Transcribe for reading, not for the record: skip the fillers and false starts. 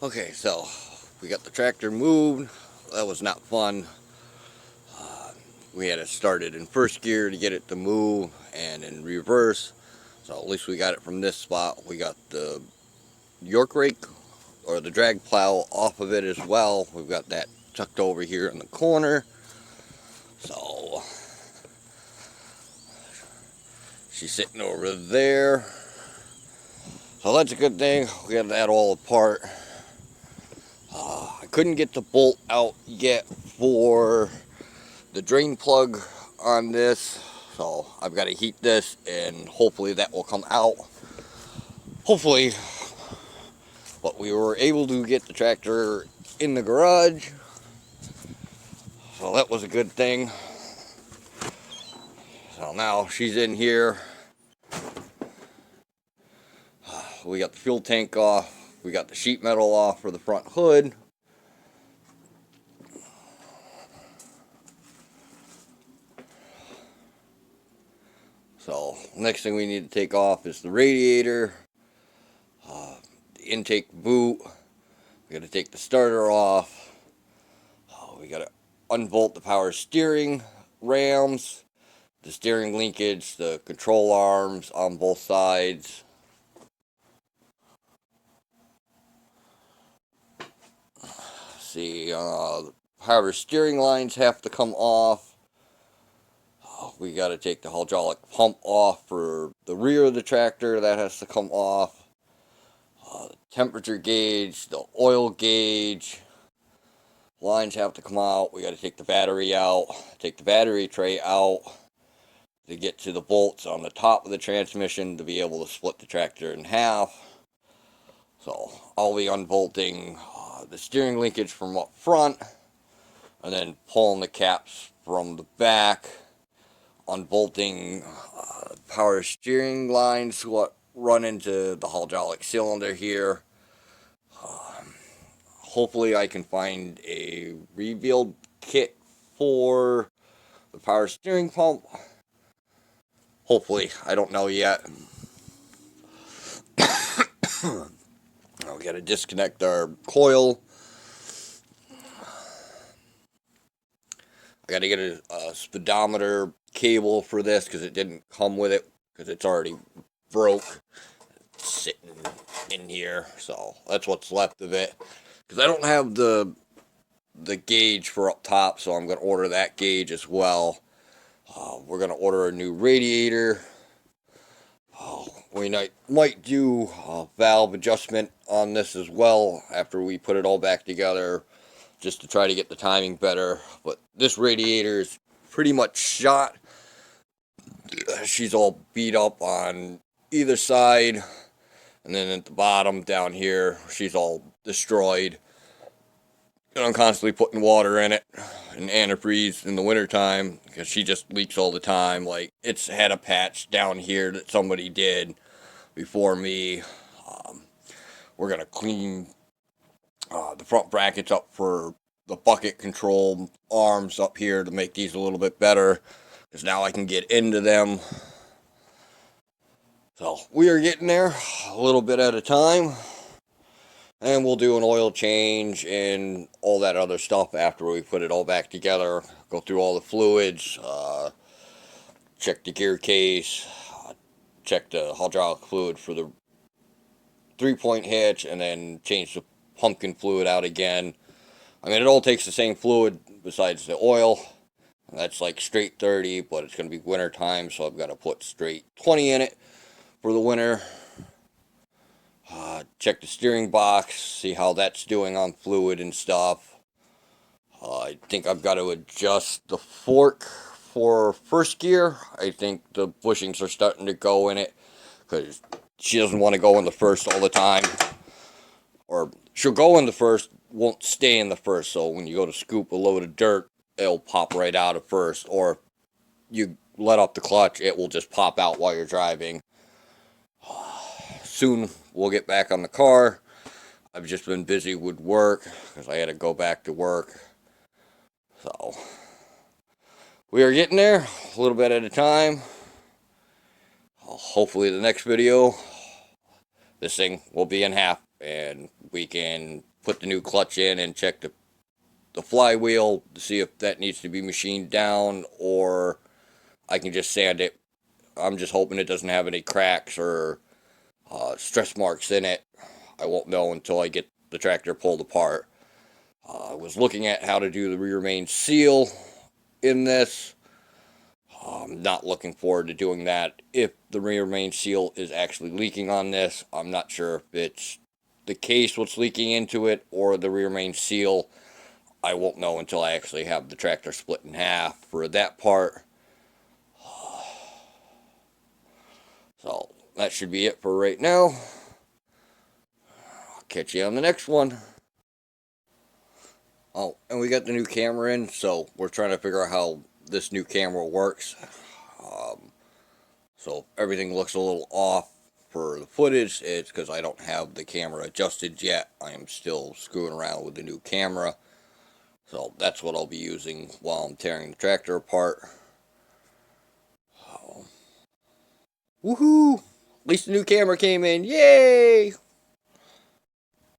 Okay, so we got the tractor moved. That was not fun. We had it started in first gear to get it to move and in reverse. So at least we got it from this spot. We got the York rake or the drag plow off of it as well. We've got that tucked over here in the corner. So she's sitting over there. So that's a good thing. We got that all apart. I couldn't get the bolt out yet for the drain plug on this, so I've got to heat this and hopefully that will come out. Hopefully. But we were able to get the tractor in the garage, so that was a good thing. So now she's in here. We got the fuel tank off. We got the sheet metal off for the front hood. So next thing we need to take off is the radiator, the intake boot. We got to take the starter off. We got to unbolt the power steering rams, the steering linkage, the control arms on both sides. See, the power steering lines have to come off. We got to take the hydraulic pump off for the rear of the tractor. That has to come off. The temperature gauge, the oil gauge, lines have to come out. We got to take the battery out, take the battery tray out to get to the bolts on the top of the transmission to be able to split the tractor in half. So I'll be unbolting the steering linkage from up front and then pulling the caps from the back, unbolting power steering lines what run into the hydraulic cylinder here. Hopefully I can find a rebuild kit for the power steering pump. Hopefully, I don't know yet. We got to disconnect our coil. I got to get a speedometer cable for this because it didn't come with it because it's already broke. It's sitting in here, so that's what's left of it. Because I don't have the gauge for up top, so I'm going to order that gauge as well. We're going to order a new radiator. We might do a valve adjustment on this as well after we put it all back together, just to try to get the timing better. But this radiator is pretty much shot. She's all beat up on either side, and then at the bottom down here she's all destroyed. And I'm constantly putting water in it and antifreeze in the wintertime because she just leaks all the time. Like, it's had a patch down here that somebody did before me. We're going to clean the front brackets up for the bucket control arms up here to make these a little bit better, because now I can get into them. So we are getting there a little bit at a time, and we'll do an oil change and all that other stuff after we put it all back together. Go through all the fluids, check the gear case, check the hydraulic fluid for the 3-point hitch, and then change the pumpkin fluid out again. I mean, it all takes the same fluid besides the oil. That's like straight 30, but it's going to be winter time, so I've got to put straight 20 in it for the winter. Check the steering box, see how that's doing on fluid and stuff. I think I've got to adjust the fork for first gear. I think the bushings are starting to go in it because she doesn't want to go in the first all the time. Or she'll go in the first, won't stay in the first. So when you go to scoop a load of dirt, it'll pop right out of first. Or you let up the clutch, it will just pop out while you're driving. Soon we'll get back on the car. I've just been busy with work because I had to go back to work. So we are getting there a little bit at a time. Hopefully the next video, this thing will be in half and we can put the new clutch in and check the flywheel to see if that needs to be machined down, or I can just sand it. I'm just hoping it doesn't have any cracks or stress marks in it. I won't know until I get the tractor pulled apart. I was looking at how to do the rear main seal in this. I'm not looking forward to doing that. If the rear main seal is actually leaking on this, I'm not sure if it's the case what's leaking into it or the rear main seal. I won't know until I actually have the tractor split in half for that part. So that should be it for right now. I'll catch you on the next one. Oh, and we got the new camera in, so we're trying to figure out how this new camera works. So everything looks a little off for the footage. It's because I don't have the camera adjusted yet. I am still screwing around with the new camera. So that's what I'll be using while I'm tearing the tractor apart. Woohoo! At least the new camera came in. Yay!